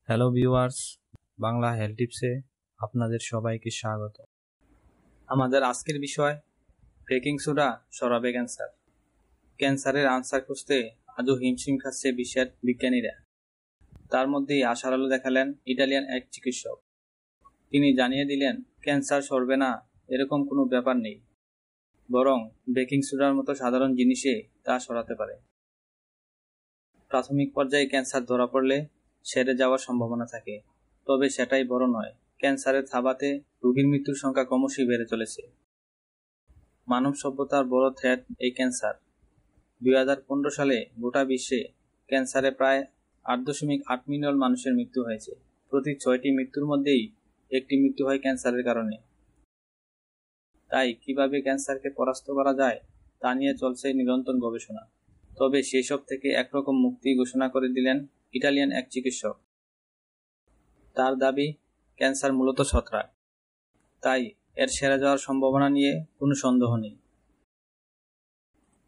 Hello viewers, Bangla health টিপসে আপনাদের সবাইকে স্বাগত। আমাদের আজকের বিষয় বেকিং সোডা সরাবে ক্যান্সার। ক্যান্সারের আনসার খুঁজতে আজও হিমশিম খাচ্ছে বিশ্বের বিজ্ঞানীরা। তার মধ্যেই আশার আলো দেখালেন ইটালিয়ান এক চিকিৎসক। তিনি জানিয়ে দিলেন ক্যান্সার সরবে না এরকম কোনো ব্যাপার নেই, বরং বেকিং সোডার মতো সাধারণ জিনিসে তা সরাতে পারে। প্রাথমিক পর্যায়ে ক্যান্সার ধরা পড়লে সেরে যাওয়ার সম্ভাবনা থাকে, তবে সেটাই বড় নয়। ক্যান্সারের থাবাতে রোগীর মৃত্যুর সংখ্যা ক্রমশই বেড়ে চলেছে। মানব সভ্যতার বড় থ্রেট এই ক্যান্সার। 2015 সালে গোটা বিশ্বে ক্যান্সারে প্রায় 8.8 মিলিয়ন মানুষের মৃত্যু হয়েছে। প্রতি 6টি মৃত্যুর মধ্যেই একটি মৃত্যু হয় ক্যান্সারের কারণে। তাই কিভাবে ক্যান্সারকে পরাস্ত করা যায় তা নিয়ে চলছে নিরন্তর গবেষণা। তবে সেসব থেকে একরকম মুক্তি ঘোষণা করে দিলেন ইটালিয়ান এক চিকিৎসক। তার দাবি, ক্যান্সার মূলত ছত্রাক, তাই এর সেরে যাওয়ার সম্ভাবনা নিয়ে কোনো সন্দেহ নেই।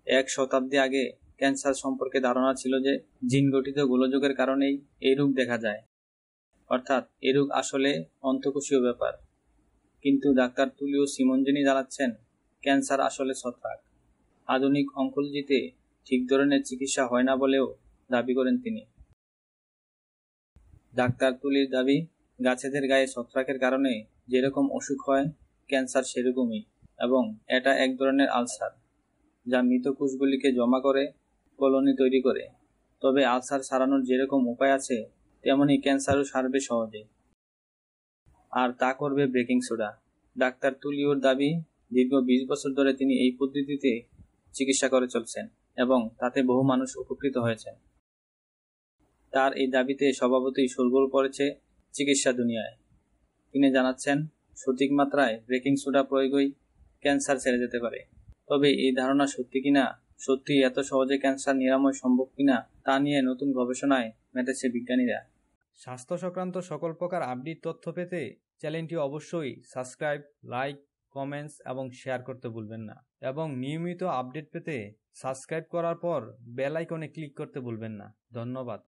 1 শতাব্দী আগে ক্যান্সার সম্পর্কে ধারণা ছিল যে জিন গঠিত গোলযোগের কারণেই এই রোগ দেখা যায়, অর্থাৎ এই রোগ আসলে অন্তঃকোষীয় ব্যাপার। কিন্তু ডাক্তার তুলিও সিমনজিনি জানাচ্ছেন ক্যান্সার আসলে ছত্রাক। আধুনিক অঙ্কোলজিতে ঠিক ধরনের চিকিৎসা হয় না বলেও দাবি করেন তিনি। ডাক্তার তুলির দাবি, গাছেদের গায়ে ছত্রাকের কারণে যেরকম অসুখ হয় ক্যান্সার সেরকমই, এবং এটা এক ধরনের আলসার যা মৃত কোষগুলিকে জমা করে কলোনি তৈরি করে। তবে আলসার সারানোর যেরকম উপায় আছে তেমনি ক্যান্সারও সারবে সহজে, আর তা করবে বেকিং সোডা। ডাক্তার তুলিওর দাবি, দীর্ঘ 20 বছর ধরে তিনি এই পদ্ধতিতে চিকিৎসা করে চলছেন এবং তাতে বহু মানুষ উপকৃত হয়েছেন। তার এই দাবিতে স্বভাবতই শোরগোল পড়েছে চিকিৎসা দুনিয়ায়। তিনি জানাচ্ছেন সঠিক মাত্রায় বেকিং সোডা প্রয়োগই ক্যান্সার ছেড়ে যেতে পারে। তবে এই ধারণা সত্যি কিনা, সত্যি এত সহজে ক্যান্সার নিরাময় সম্ভব কিনা তা নিয়ে নতুন গবেষণায় মেতেছে বিজ্ঞানীরা। স্বাস্থ্য সংক্রান্ত সকল প্রকার আপডেট তথ্য পেতে চ্যানেলটি অবশ্যই সাবস্ক্রাইব, লাইক, কমেন্টস এবং শেয়ার করতে ভুলবেন না, এবং নিয়মিত আপডেট পেতে সাবস্ক্রাইব করার পর বেল আইকনে ক্লিক করতে ভুলবেন না। ধন্যবাদ।